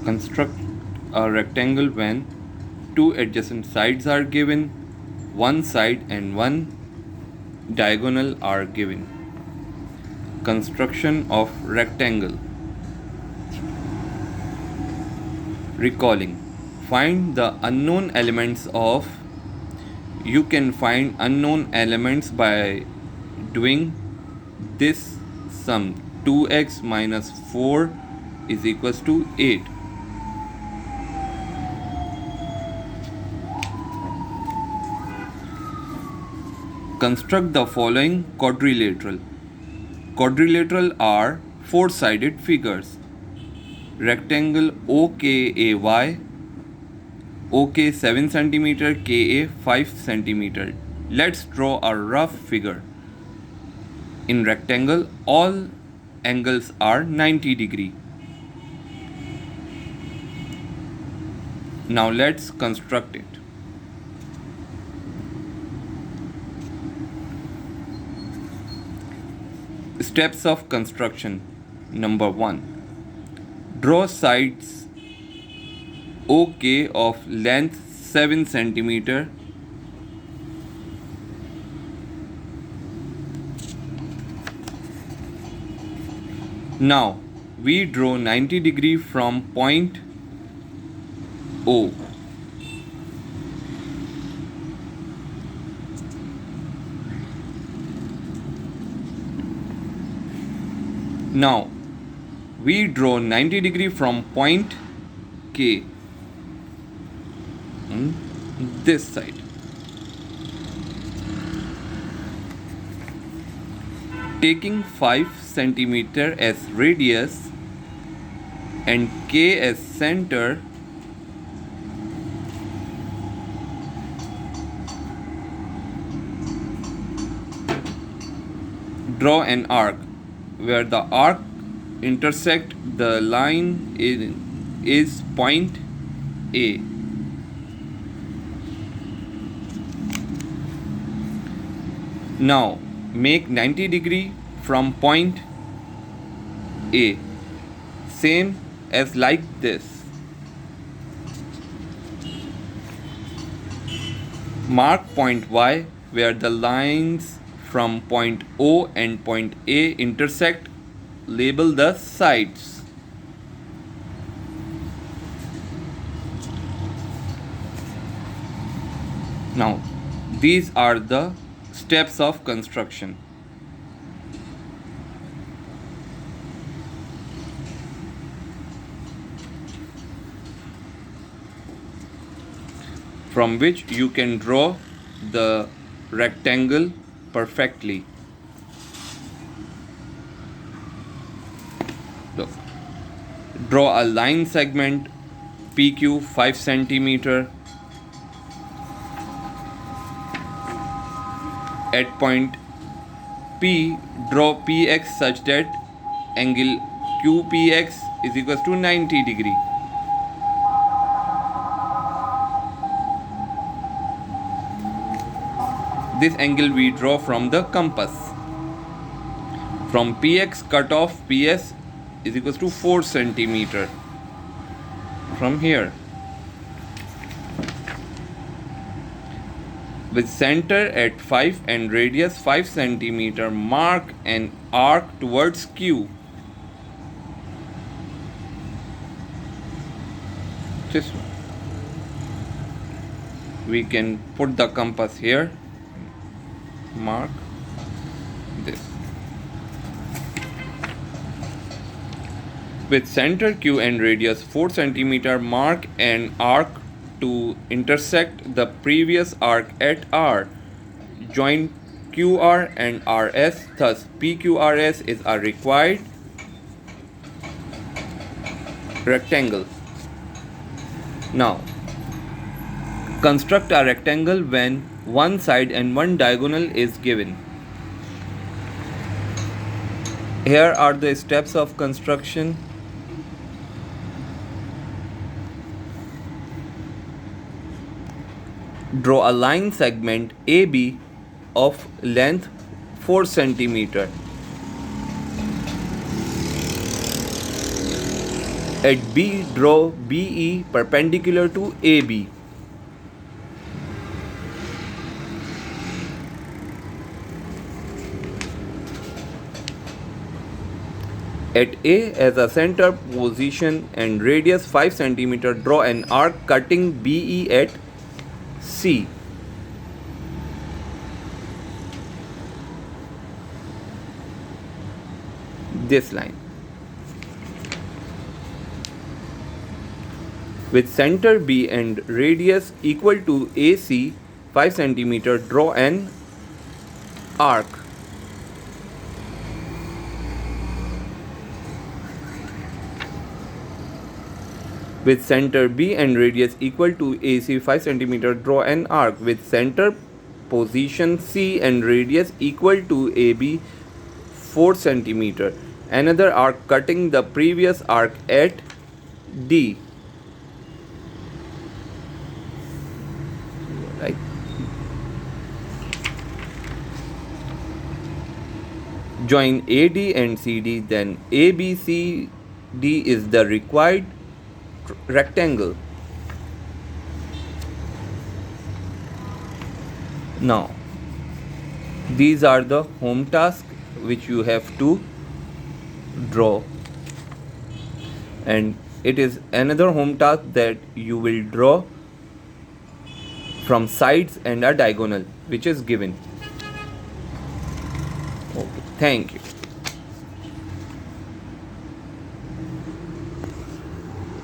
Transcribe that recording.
Construct a rectangle when two adjacent sides are given, one side and one diagonal are given. Construction of rectangle. Recalling. Find the unknown elements of. You can find unknown elements by doing this sum. 2x minus 4 is equals to 8. Construct the following quadrilateral. Quadrilateral are four-sided figures. Rectangle OKAY, OK 7 cm, KA 5 cm. Let's draw a rough figure. In rectangle, all angles are 90 degree. Now let's construct it. Steps of construction. Number 1. Draw sides OK of length 7 cm. Now we draw 90 degree from point O. Now we draw 90 degree from point K on this side. Taking 5 cm as radius and K as center, draw an arc. Where the arc intersect the line is point A. Now make 90 degree from point A, same as like this. Mark point Y where the lines from point O and point A intersect. Label the sides. Now these are the steps of construction. From which you can draw the rectangle perfectly. Look. Draw a line segment PQ 5 cm at point P. Draw PX such that angle QPX is equals to 90 degree. This angle we draw from the compass. From PX cut off PS is equals to 4 cm. From here. With center at 5 and radius 5 cm, mark an arc towards Q. This one. We can put the compass here. Mark this. With center Q and radius 4 cm, mark an arc to intersect the previous arc at R. Join QR and RS, thus PQRS is a required rectangle. Now, construct a rectangle when one side and one diagonal is given. Here are the steps of construction. Draw a line segment AB of length 4 cm. At B, draw BE perpendicular to AB. At A, as a center position and radius 5 cm, draw an arc cutting BE at C. This line. With center B and radius equal to AC 5 cm, draw an arc. With center B and radius equal to AC 5 cm, draw an arc. With center position C and radius equal to AB 4 cm, another arc cutting the previous arc at D. Right. Join AD and CD, then ABCD is the required rectangle. Now, these are the home tasks which you have to draw, and it is another home task that you will draw from sides and a diagonal which is given. Okay, thank you.